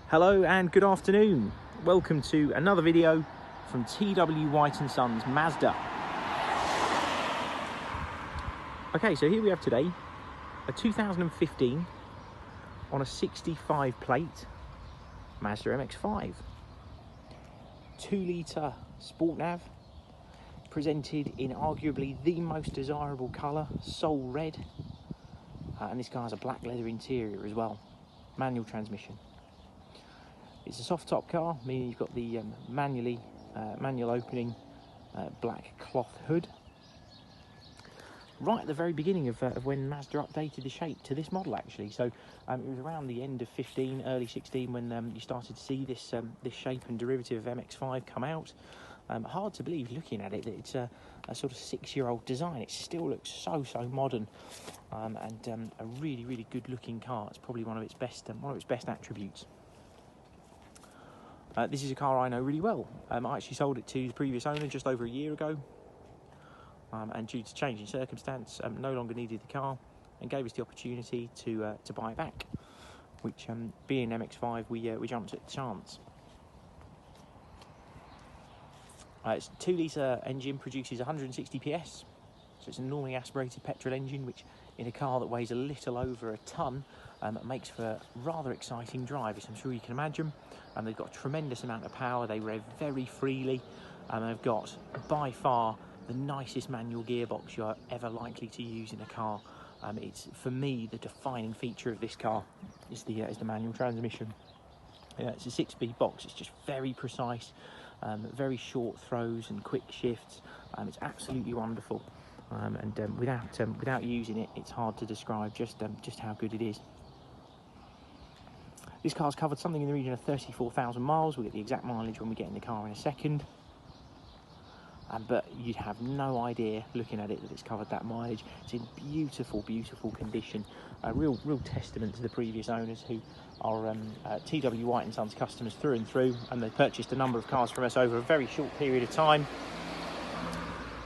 Hello and good afternoon. Welcome to another video from TW White & Sons Mazda. Okay, so here we have today a 2015 on a 65 plate Mazda MX-5. 2-litre Sport Nav, presented in arguably the most desirable colour, Soul Red. And this car has a black leather interior as well, manual transmission. It's a soft top car, meaning you've got the manual opening black cloth hood. Right at the very beginning of when Mazda updated the shape to this model, actually. So it was around the end of 15, early 16 when you started to see this shape and derivative of MX-5 come out. Hard to believe, looking at it, that it's a sort of 6-year-old design. It still looks so modern, and a really good looking car. It's probably one of its best attributes. This is a car I know really well. I actually sold it to the previous owner just over a year ago, and due to change in circumstance, no longer needed the car and gave us the opportunity to buy it back, which, being MX-5, we jumped at the chance. It's a 2-litre engine, produces 160 PS, so it's a normally aspirated petrol engine, which in a car that weighs a little over a tonne makes for a rather exciting drive, as I'm sure you can imagine. And they've got a tremendous amount of power, they rev very freely, and they've got by far the nicest manual gearbox you're ever likely to use in a car. It's, for me, the defining feature of this car is the manual transmission. It's a 6-speed box, it's just very precise. Very short throws and quick shifts. It's absolutely wonderful, and without using it, it's hard to describe just how good it is. This car's covered something in the region of 34,000 miles. We'll get the exact mileage when we get in the car in a second. But you'd have no idea, looking at it, that it's covered that mileage. It's in beautiful condition. A real testament to the previous owners, who are TW White & Sons customers through and through, and they've purchased a number of cars from us over a very short period of time,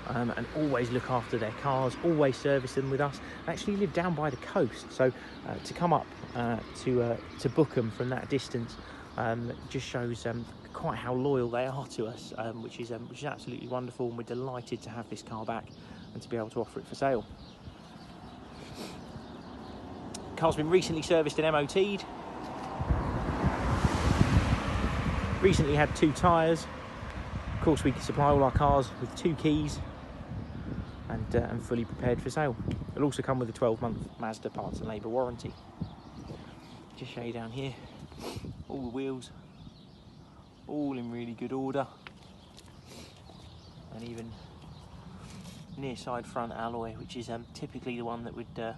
and always look after their cars, always service them with us. They actually live down by the coast, so to come up to Bookham from that distance just shows quite how loyal they are to us, which is absolutely wonderful, and we're delighted to have this car back and to be able to offer it for sale. The car's been recently serviced and MOT'd. Recently had 2 tyres. Of course, we can supply all our cars with 2 keys and fully prepared for sale. It'll also come with a 12-month Mazda parts and labour warranty. Just show you down here, all the wheels, all in really good order, and even near side front alloy, which is typically the one that would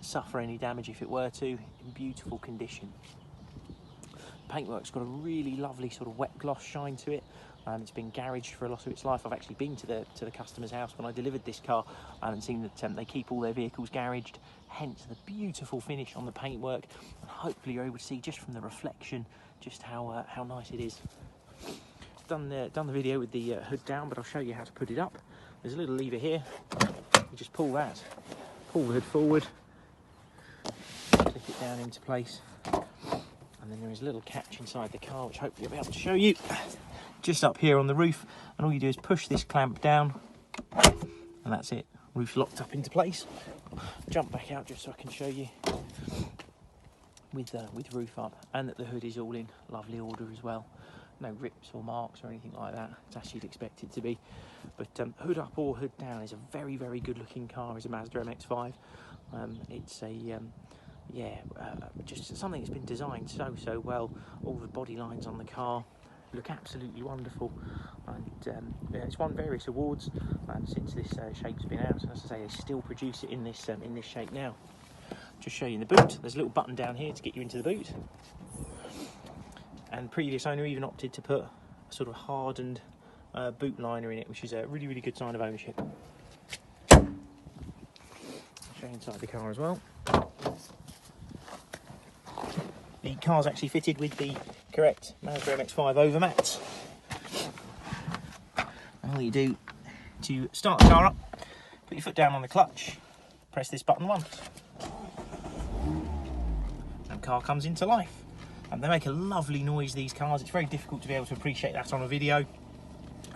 suffer any damage if it were to, in beautiful condition. Paintwork's got a really lovely sort of wet gloss shine to it. It's been garaged for a lot of its life. I've actually been to the customer's house when I delivered this car and seen that they keep all their vehicles garaged, hence the beautiful finish on the paintwork. And hopefully you're able to see just from the reflection just how nice it is. Done the video with the hood down, but I'll show you how to put it up. There's a little lever here. You just pull that, pull the hood forward, click it down into place, and then there is a little catch inside the car, which hopefully I'll be able to show you, just up here on the roof. And all you do is push this clamp down, and that's it. Roof's locked up into place. Jump back out just so I can show you with roof up, and that the hood is all in lovely order as well. No rips or marks or anything like that, as you'd expect it to be. But hood up or hood down is a very good looking car. Is a Mazda MX-5. It's a just something that's been designed so well. All the body lines on the car look absolutely wonderful, and it's won various awards since this shape's been out. And as I say, they still produce it in this shape now. Just show you in the boot. There's a little button down here to get you into the boot, and previous owner even opted to put a sort of hardened boot liner in it, which is a really good sign of ownership. Show you inside the car as well. The car's actually fitted with the correct Mazda MX-5 overmats. And all you do to start the car up, put your foot down on the clutch, press this button once, and the car comes into life. They make a lovely noise, these cars. It's very difficult to be able to appreciate that on a video,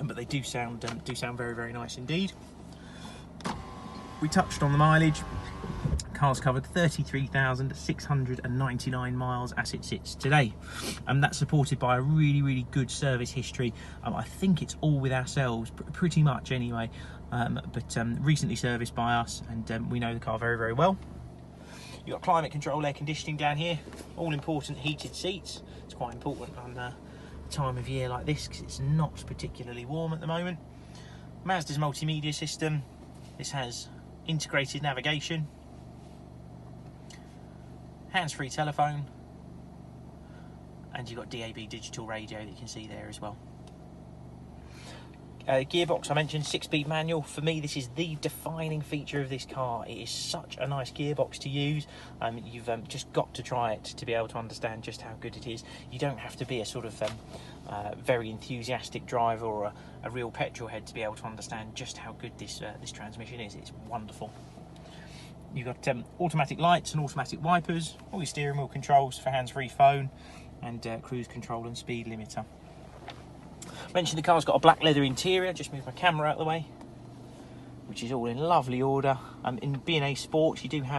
but they do sound very, very nice indeed. We touched on the mileage. Car's covered 33,699 miles as it sits today, and that's supported by a really, really good service history. I think it's all with ourselves, pretty much anyway, but recently serviced by us, and we know the car very, very well. You've got climate control, air conditioning down here, all important heated seats. It's quite important on a time of year like this because it's not particularly warm at the moment. Mazda's multimedia system. This has integrated navigation, hands-free telephone, and you've got DAB digital radio that you can see there as well. Gearbox, I mentioned, 6-speed manual. For me, this is the defining feature of this car. It is such a nice gearbox to use. You've just got to try it to be able to understand just how good it is. You don't have to be a sort of very enthusiastic driver or a real petrol head to be able to understand just how good this transmission is. It's wonderful. You've got automatic lights and automatic wipers, all your steering wheel controls for hands-free phone, and cruise control and speed limiter. Mentioned the car's got a black leather interior. Just move my camera out of the way, which is all in lovely order. In being a sport, you do have